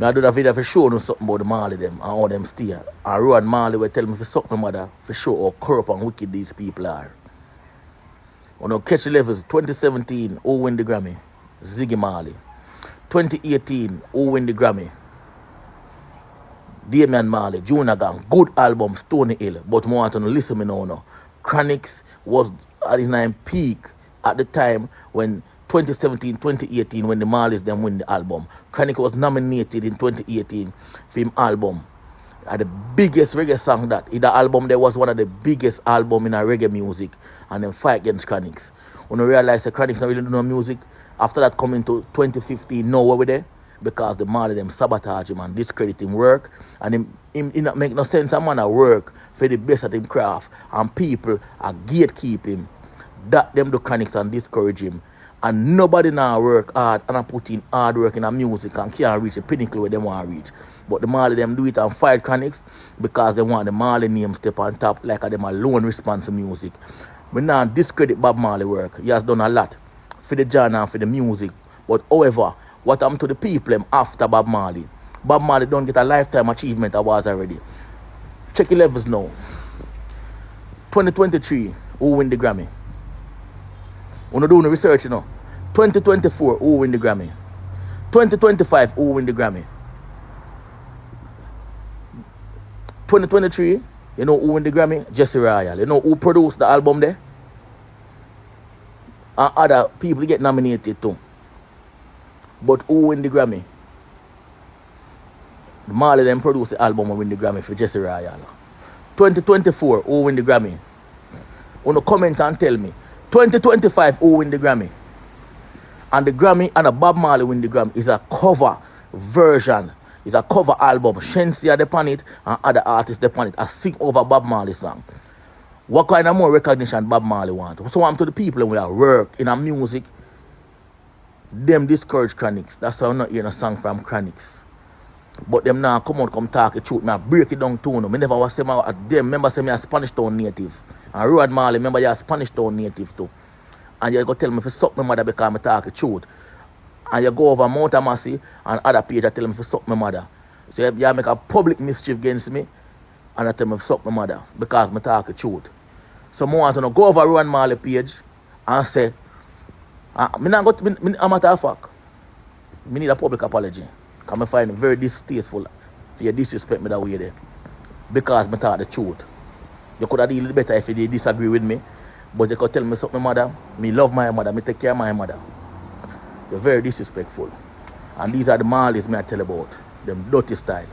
I do that video for show no something about the Marley them and how them stay. And Rhonan Marley will tell me for suck my mother for show how corrupt and wicked these people are. When I catch the levels, 2017, who win the Grammy? Ziggy Marley. 2018, who win the Grammy? Rhonan Marley, Junior Gang, good album, Stony Hill. But I want to listen me now. Chronics was at his nine peak at the time when 2017, 2018, when the Marleys them win the album. Chronic was nominated in 2018 for him album. The biggest reggae song that in the album there was one of the biggest album in a reggae music, and then fight against Chronics. When I realized the Chronics not really do no music, after that coming to 2015, no where we there because the Marley them sabotage him and discredit him work, and him not make no sense. A man a work for the best at him craft, and people are gatekeep him. That them do Chronics and discourage him. And nobody now work hard and put in hard work in a music and can't reach the pinnacle where they want to reach. But the Marley them do it and fight Chronics because they want the Marley name step on top like them alone response to music. We now discredit Bob Marley work. He has done a lot for the genre and for the music. But however, what happened to the people them after Bob Marley? Bob Marley don't get a lifetime achievement awards already. Check your levels now. 2023, who win the Grammy? We're doing the research, you know. 2024, who win the Grammy? 2025, who win the Grammy? 2023, you know who win the Grammy? Jesse Royal. You know who produced the album there? And other people get nominated too. But who win the Grammy? The Marley them produced the album and win the Grammy for Jesse Royal. 2024, who win the Grammy? Wanna comment and tell me. 2025, who win the Grammy? And the Grammy and a Bob Marley win the Grammy is a cover version. It's a cover album. Shensia upon it and other artists upon it. I sing over Bob Marley song. What kind of more recognition Bob Marley want? So I'm to the people when we work in a music, them discourage Chronics. That's why I'm not hearing a song from Chronics. But them now come out, come talk the truth. I break it down to them. I never was say them. Remember say me a Spanish Town native. And Rhonan Marley, remember you're a Spanish Town native too. And you go tell me if you suck my mother because I talk the truth. And you go over Mount Amassey and other page and tell me if you suck my mother. So you make a public mischief against me and I tell me if you suck my mother because I talk the truth. So I want to go over Rhonan Marley page and say, I'm a matter of fact, I need a public apology. Because I find it very distasteful for you disrespect me that way there. Because I talk the truth. You could have deal better if you disagree with me. But you could tell me something, mother. Me love my mother. Me take care of my mother. You're very disrespectful. And these are the Marleys me I tell about. Them dirty style.